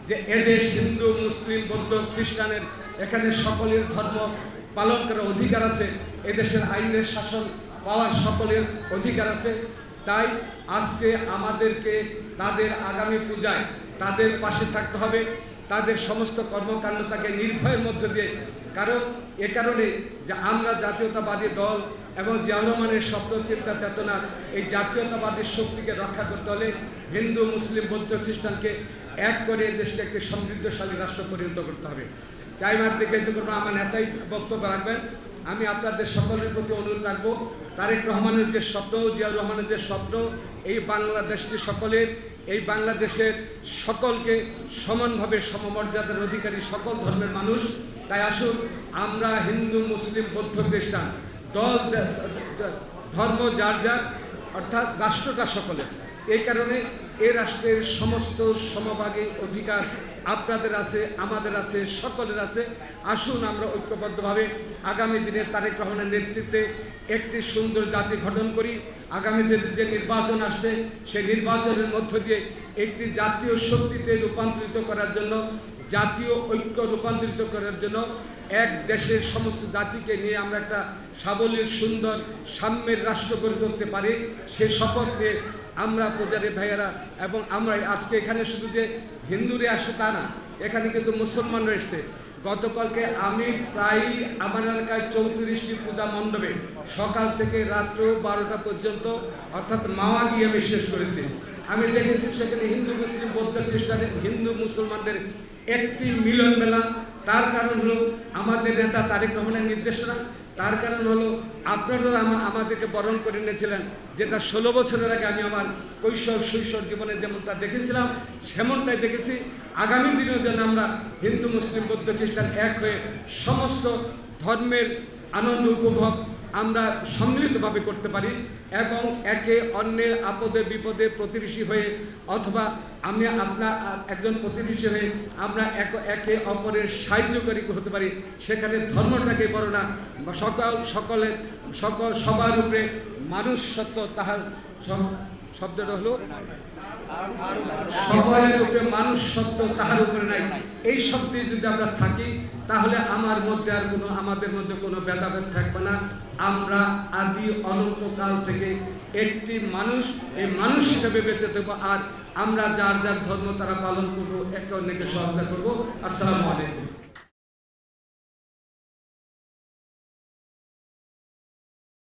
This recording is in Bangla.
যে এদেশ হিন্দু, মুসলিম, বৌদ্ধ, খ্রিস্টানের এখানে সকলের ধর্ম পালন করার অধিকার আছে, এদেশের আইনের শাসন পাওয়ার সকলের অধিকার আছে। তাই আজকে আমাদেরকে তাদের আগামী পূজায় তাদের পাশে থাকতে হবে, তাদের সমস্ত কর্মকাণ্ড তাকে নির্ভয়ের মধ্য দিয়ে। কারণ এ কারণে যে আমরা জাতীয়তাবাদী দল এবং জিয়াউর রহমানের স্বপ্ন চিন্তা চেতনা এই জাতীয়তাবাদী শক্তিকে রক্ষা করতে হলে হিন্দু, মুসলিম, বৌদ্ধ, খ্রিস্টানকে এক করে দেশকে একটি সমৃদ্ধশালী রাষ্ট্র পরিণত করতে হবে। তাই দিকে করবো আমার নেতাই বক্তব্য রাখবেন। আমি আপনাদের সকলের প্রতি অনুরোধ রাখবো, তারেক রহমানের যে স্বপ্ন, জিয়াউর রহমানের যে স্বপ্ন, এই বাংলাদেশটি সকলের, এই বাংলাদেশের সকলকে সমানভাবে সমমর্যাদার অধিকারী সকল ধর্মের মানুষ। তাই আসুন আমরা হিন্দু, মুসলিম, বৌদ্ধ, খ্রিস্টান দল ধর্ম যার যার, অর্থাৎ রাষ্ট্রটা সকলের। এই কারণে এই রাষ্ট্রের সমস্ত সমভাগী অধিকার আপনাদের আছে, আমাদের আছে, সকলের আছে। আসুন আমরা ঐক্যবদ্ধভাবে আগামী দিনে তারেক রহমানের নেতৃত্বে একটি সুন্দর জাতি গঠন করি। আগামী দিনে যে নির্বাচন আসছে সেই নির্বাচনের মধ্য দিয়ে একটি জাতীয় শক্তিতে রূপান্তরিত করার জন্য, জাতীয় ঐক্য রূপান্তরিত করার জন্য এক দেশের সমস্ত জাতিকে নিয়ে আমরা একটা সাবলীল, সুন্দর, সাম্যের রাষ্ট্র গড়ে তুলতে পারি। সে শপথ নিয়ে আমরা পূজারী ভাইয়েরা এবং আমরা আজকে এখানে শুধু যে হিন্দুরে আসে তা না, এখানে কিন্তু মুসলমানরা এসছে। গতকালকে আমি প্রায় আমার এলাকায় 34টি পূজা মণ্ডপে সকাল থেকে রাত্র 12টা পর্যন্ত অর্থাৎ মাওয়া গিয়ে আমি শেষ করেছি। আমি দেখেছি সেখানে হিন্দু, মুসলিম, বৌদ্ধ, খ্রিস্টানের, হিন্দু মুসলমানদের একটি মিলন মেলা। তার কারণ হলো আমাদের নেতা তারেক রহমানের নির্দেশনা। তার কারণ হলো আপনারা আমাদেরকে বরণ করে নিয়েছিলেন, যেটা 16 বছরের আগে আমি আমার কৈশোর শৈশব জীবনে যেমনটা দেখেছিলাম সেমনটাই দেখেছি। আগামী দিনেও যেন আমরা হিন্দু, মুসলিম, বৌদ্ধ, খ্রিস্টান এক হয়ে সমস্ত ধর্মের আনন্দ উপভোগ আমরা সম্মিলিতভাবে করতে পারি এবং একে অন্যের আপদে বিপদে প্রতিবেশী হয়ে, অথবা আমি আপনার একজন প্রতিবেশী হয়ে আমরা একে অপরের সাহায্যকারী হতে পারি। সেখানে ধর্মটাকে বড় না, সবার উপরে মানুষ সত্য, তাহার শব্দটা হলো সবার উপরে মানুষ সত্য, তাহার উপরে নাই। এই শব্দে যদি আমরা থাকি তাহলে আমাদের মধ্যে কোনো ভেদাভেদ থাকবে না। আমরা আদি অনন্তকাল থেকে একটি মানুষ, এই মানুষ হিসেবে বেঁচে দেবো। আর আমরা যার যার ধর্ম তারা পালন করবো, একে অন্যকে সহায়তা করবো। আসসালামু আলাইকুম।